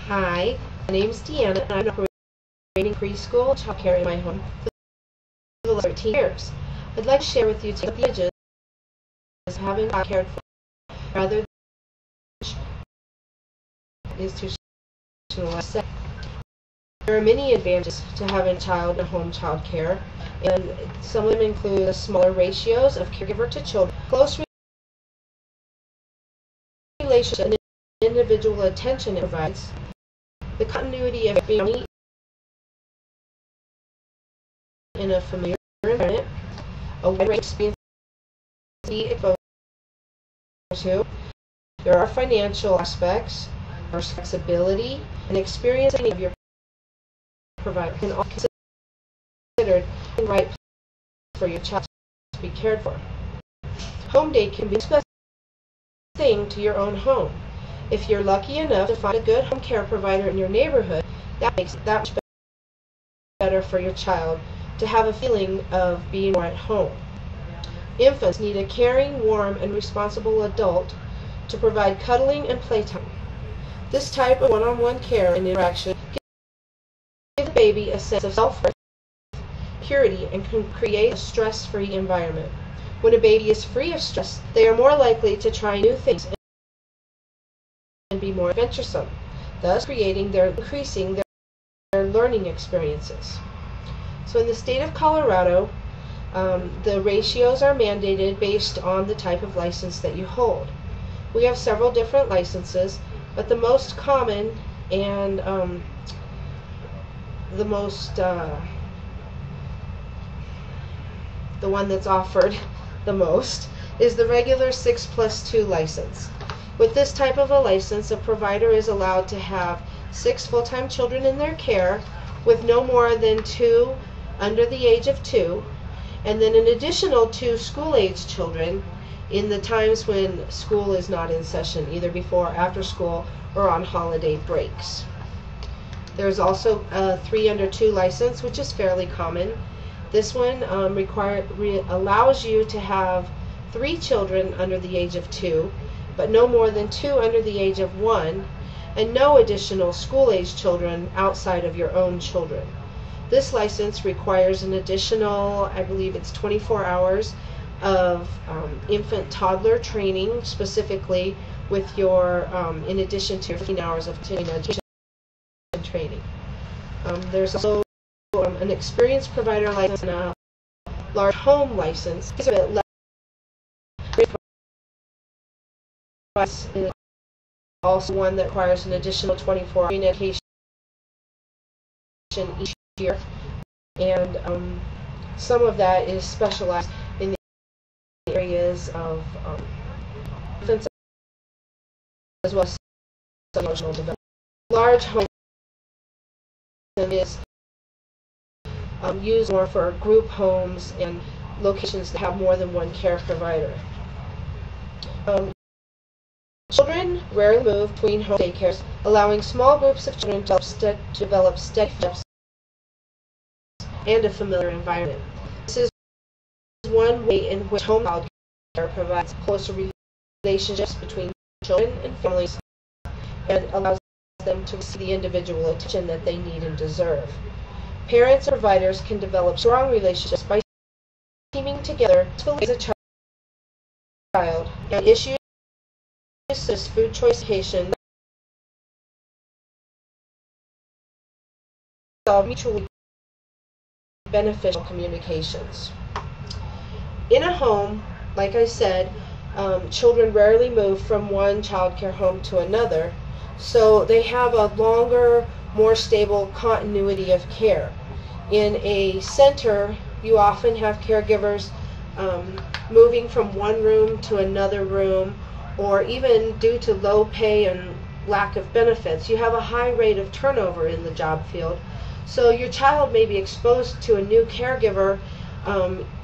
Hi, my name is Deanna, and I'm operating preschool childcare in my home for the last 13 years. I'd like to share with you the advantages of having a child cared for rather than institutional setting. There are many advantages to having a child in home child care, and some of them include the smaller ratios of caregiver to children, close relationship, and individual attention it provides, the continuity of being in a familiar environment, a wide range of experience to be exposed to. There are financial aspects, there's flexibility, and experience of your provider can all be considered the right place for your child to be cared for. Home day can be a special thing to your own home. If you're lucky enough to find a good home care provider in your neighborhood, that makes it that much better for your child to have a feeling of being more at home. Infants need a caring, warm, and responsible adult to provide cuddling and playtime. This type of one-on-one care and interaction gives the baby a sense of self-worth, purity, and can create a stress-free environment. When a baby is free of stress, they are more likely to try new things and be more adventuresome, thus increasing their learning experiences. So in the state of Colorado, the ratios are mandated based on the type of license that you hold. We have several different licenses, but the most common and the one that's offered the most is the regular 6+2 license. With this type of a license, a provider is allowed to have 6 full-time children in their care, with no more than 2 under the age of 2, and then an additional 2 school-age children in the times when school is not in session, either before or after school or on holiday breaks. There's also a 3 under 2 license, which is fairly common. This one allows you to have 3 children under the age of 2, but no more than 2 under the age of 1, and no additional school-age children outside of your own children. This license requires an additional, I believe it's 24 hours of infant-toddler training, specifically with your, in addition to 15 hours of continuing education training. There's also an experienced provider license and a large home license. These are a bit less. Is also one that requires an additional 24 hours in education each year, and some of that is specialized in the areas of infants as well as emotional development. Large home is used more for group homes and locations that have more than one care provider. Children rarely move between home daycares, allowing small groups of children to develop steady friendships and a familiar environment. This is one way in which home child care provides closer relationships between children and families and allows them to receive the individual attention that they need and deserve. Parents and providers can develop strong relationships by teaming together to raise a child, and issues such as food choice education solve mutually beneficial communications. In a home, like I said, children rarely move from one child care home to another, so they have a longer, more stable continuity of care. In a center, you often have caregivers moving from one room to another room, or even due to low pay and lack of benefits, you have a high rate of turnover in the job field. So your child may be exposed to a new caregiver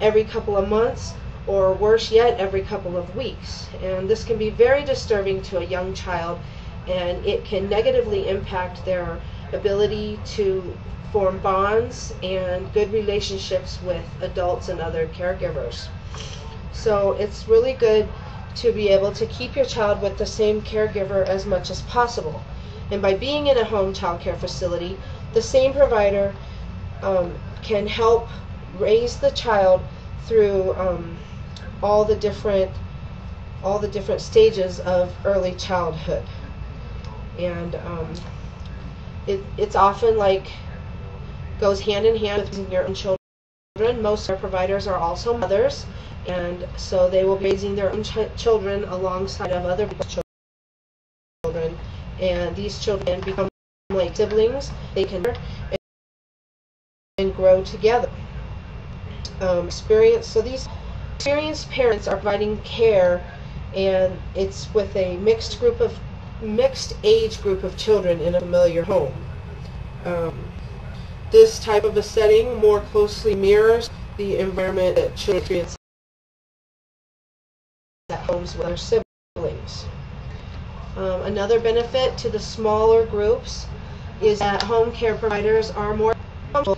every couple of months, or worse yet, every couple of weeks. And this can be very disturbing to a young child, and it can negatively impact their ability to form bonds and good relationships with adults and other caregivers. So it's really good to be able to keep your child with the same caregiver as much as possible. And by being in a home child care facility, the same provider can help raise the child through all the different stages of early childhood. And it's often goes hand in hand with your own children. Most of our providers are also mothers, and so they will be raising their own children alongside of other people's children, and these children become like siblings. They can and grow together. So these experienced parents are providing care, and it's with a mixed age group of children in a familiar home. This type of a setting more closely mirrors the environment that children experience at homes with their siblings. Another benefit to the smaller groups is that home care providers are more comfortable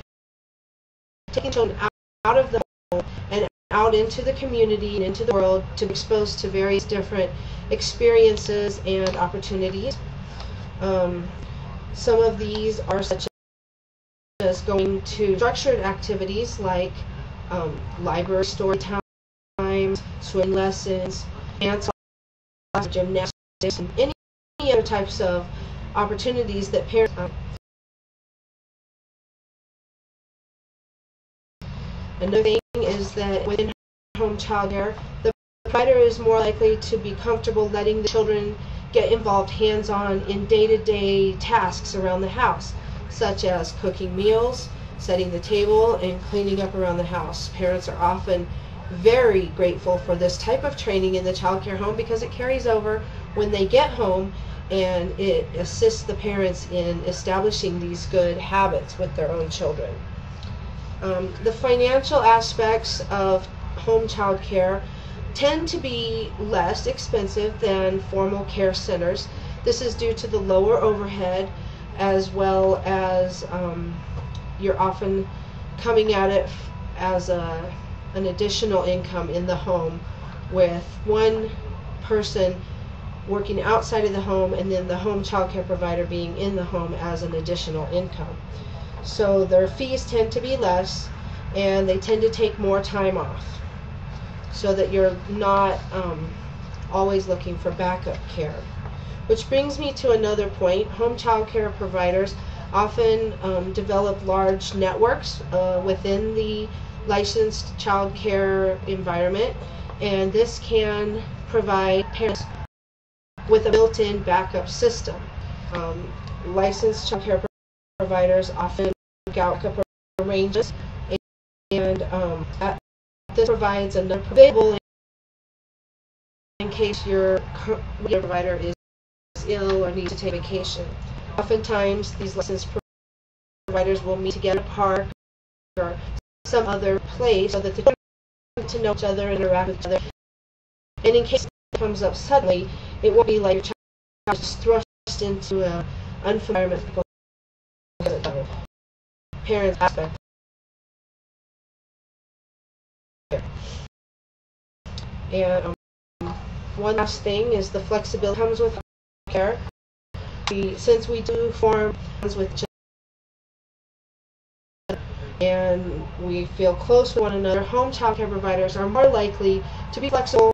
taking children out of the home and out into the community and into the world to be exposed to various different experiences and opportunities. Some of these are such as going to structured activities like library story times, swim lessons, dance, gymnastics, and any other types of opportunities that parents Another thing is that within home child care, the provider is more likely to be comfortable letting the children get involved hands-on in day-to-day tasks around the house, such as cooking meals, setting the table, and cleaning up around the house. Parents are often very grateful for this type of training in the child care home because it carries over when they get home, and it assists the parents in establishing these good habits with their own children. The financial aspects of home child care tend to be less expensive than formal care centers. This is due to the lower overhead, as well as you're often coming at it as an additional income in the home, with one person working outside of the home and then the home child care provider being in the home as an additional income. So their fees tend to be less, and they tend to take more time off, so that you're not always looking for backup care. Which brings me to another point. Home child care providers often develop large networks within the licensed child care environment, and this can provide parents with a built-in backup system. Licensed child care providers often work out backup arrangements, and this provides another available in case your provider is ill or needs to take vacation. Oftentimes, these licensed providers will meet together in a park or some other place so that the children get to know each other and interact with each other. And in case it comes up suddenly, it won't be like your child is thrust into an unfamiliar environment. Parents aspect. And one last thing is the flexibility comes with care. Since we do form bonds with each other and we feel close with one another, home child care providers are more likely to be flexible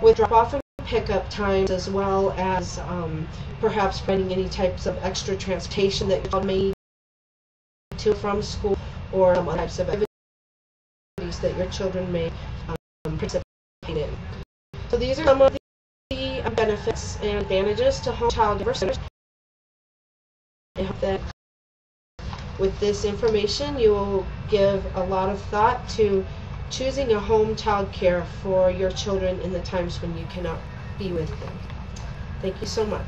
with drop-off and pickup times, as well as perhaps providing any types of extra transportation that your child may need to from school, or some other types of activities that your children may participate in. So these are some of the benefits and advantages to home child care centers. I hope that with this information you will give a lot of thought to choosing a home child care for your children in the times when you cannot be with them. Thank you so much.